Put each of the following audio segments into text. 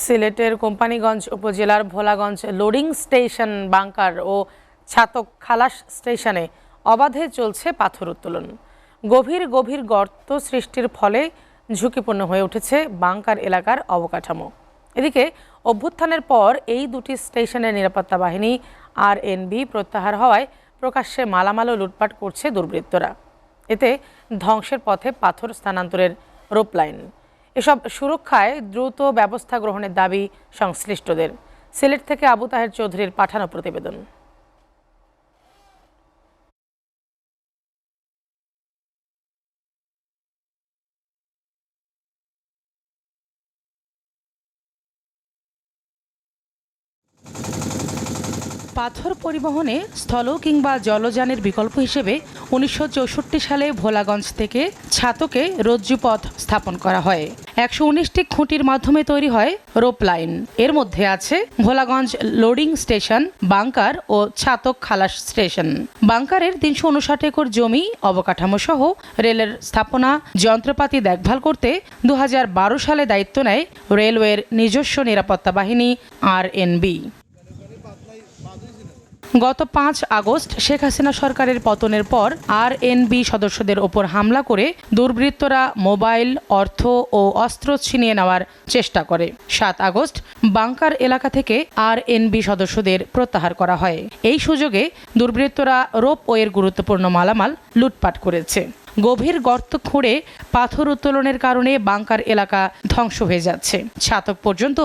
সিলেটের কোম্পানীগঞ্জ উপজেলার Bholaganj loading station bunker ও ছাতক খালাস স্টেশনে অবাধে চলছে পাথর উত্তোলন। গভীর গভীর গর্ত সৃষ্টির ফলে ঝুঁকিপূর্ণ হয়ে উঠেছে বাংকার এলাকার অবকাঠামো। এদিকে অভ্যুত্থানের পর এই দুটি স্টেশনের নিরাপত্তা বাহিনী আরএনবি প্রত্যাহার হওয়ায় প্রকাশ্যে মালামাল লুটপাট করছে দুর্বৃত্তরা। এতে ধ্বংসের পথে পাথর স্থানান্তরের রোপ লাইন। এসব সুরক্ষায় দ্রুত ব্যবস্থা গ্রহণের দাবি সংশ্লিষ্টদের। সিলেট থেকে আবু তাহের চৌধুরীর পাঠানো প্রতিবেদন। পাথর পরিবহনে স্থল কিংবা জলযানের বিকল্প হিসেবে 1964 সালে ভোলাগঞ্জ থেকে ছাতকে রজ্জুপথ স্থাপন করা হয়। 119টি খুঁটির মাধ্যমে তৈরি হয় রোপ লাইন। এর মধ্যে আছে ভোলাগঞ্জ লোডিং স্টেশন, বাংকার ও ছাতক খালাস স্টেশন। বাংকারের 359 একর জমি, অবকাঠামো সহ রেলের স্থাপনা, যন্ত্রপাতি দেখভাল করতে 2012 সালে দায়িত্ব নেয় রেলওয়ের নিজস্ব নিরাপত্তা বাহিনী আরএনবি। গত 5 আগস্ট শেখ হাসিনা সরকারের পতনের পর আরএনবি সদস্যদের ওপর হামলা করে দুর্বৃত্তরা মোবাইল, অর্থ ও অস্ত্র ছিনিয়ে নেওয়ার চেষ্টা করে। 7 আগস্ট বাংকার এলাকা থেকে আরএনবি সদস্যদের প্রত্যাহার করা হয়। এই সুযোগে দুর্বৃত্তরা রোপওয়ের গুরুত্বপূর্ণ মালামাল লুটপাট করেছে। গভীর গর্ত খুঁড়ে পাথর উত্তোলনের কারণে বাংকার এলাকা ধ্বংস হয়ে যাচ্ছে। ছাতক পর্যন্ত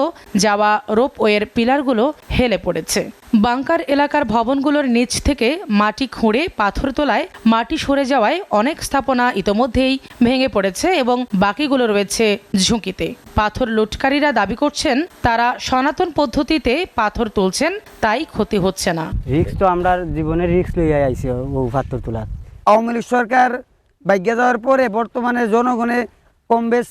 যাওয়া রোপওয়ের পিলারগুলো হেলে পড়েছে। বাংকার এলাকার ভবনগুলোর নিচ থেকে মাটি খুঁড়ে পাথর তোলায় মাটি সরে যাওয়ায় অনেক স্থাপনা ইতোমধ্যেই ভেঙে পড়েছে এবং বাকিগুলো রয়েছে ঝুঁকিতে। পাথর লুটকারীরা দাবি করছেন তারা সনাতন পদ্ধতিতে পাথর তুলছেন, তাই ক্ষতি হচ্ছে না। রিস্ক তো আমরা জীবনের রিস্ক লইয়া আইছি ও পাথর তোলা। আওয়ামী লীগ সরকার ভাগ্যে যাওয়ার পরে বর্তমানে জনগণে কম বেশ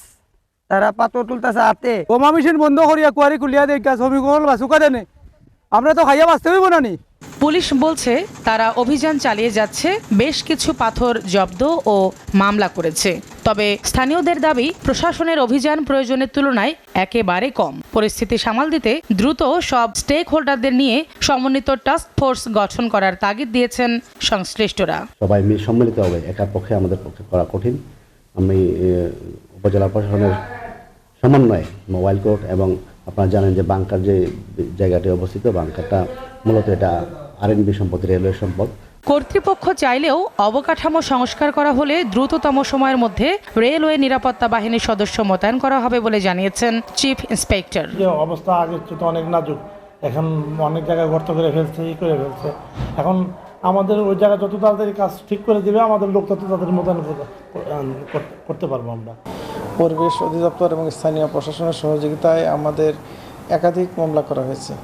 তারা পাথর তুলতেছে হাতে। বোমা মেশিন বন্ধ করিয়া কুয়ারি খুলিয়া দেয় শ্রমিকল বাসুকা দেনে, আমরা তো খাইয়া বাঁচতে হইব না নি। পুলিশ বলছে তারা অভিযান চালিয়ে যাচ্ছে, বেশ কিছু পাথর জব্দ ও মামলা করেছে। তবে স্থানীয়দের দাবি প্রশাসনের অভিযান প্রয়োজনের তুলনায় একেবারে কম। পরিস্থিতি সামাল দিতে দ্রুত সব স্টেক হোল্ডারদের নিয়ে সমন্বিত টাস্ক ফোর্স গঠন করার তাগিদ দিয়েছেন সংশ্লিষ্টরা। সবাই সম্মিলিত হবে, একার পক্ষে আমাদের পক্ষে করা কঠিন। আমি উপজেলা প্রশাসনের সমন্বয়ে মোবাইল কোর্ট এবং আপনারা জানেন যে বাংকার যে জায়গাটি অবস্থিত, বাংকারটা মূলত এটা আরএনবি সম্পদ, রেলওয়ে সম্পদ। কর্তৃপক্ষ চাইলেও অবকাঠামো সংস্কার করা হলে দ্রুততম সময়ের মধ্যে রেলওয়ে নিরাপত্তা বাহিনীর সদস্য মোতায়েন করা হবে বলে জানিয়েছেন চিফ ইন্সপেক্টর। যে অবস্থা আগের চেয়ে অনেক নাজুক, এখন অনেক জায়গায় গর্ত করে ফেলছে, করে ফেলছে। এখন আমাদের ওই জায়গায় যত তাড়াতাড়ি কাজ ঠিক করে দেবে, আমাদের লোক তত তাড়াতাড়ি মোতায়েন করতে পারবো আমরা। পরিবেশ অধিদপ্তর এবং স্থানীয় প্রশাসনের সহযোগিতায় আমাদের একাধিক মামলা করা হয়েছে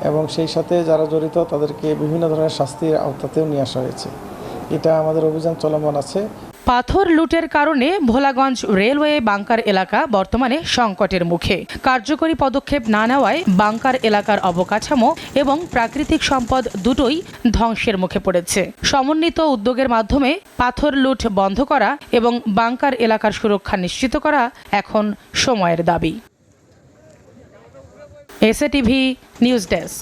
এবং সেই সাথে যারা জড়িত তাদেরকে বিভিন্ন ধরনের শাস্তির আওতাতেও নিয়ে আসা হয়েছে। এটা আমাদের অভিযান চলমান আছে। পাথর লুটের কারণে ভোলাগঞ্জ রেলওয়ে বাংকার এলাকা বর্তমানে সংকটের মুখে। কার্যকরী পদক্ষেপ না নেওয়ায় বাংকার এলাকার অবকাঠামো এবং প্রাকৃতিক সম্পদ দুটোই ধ্বংসের মুখে পড়েছে। সমন্বিত উদ্যোগের মাধ্যমে পাথর লুট বন্ধ করা এবং বাংকার এলাকার সুরক্ষা নিশ্চিত করা এখন সময়ের দাবি। SATV news desk.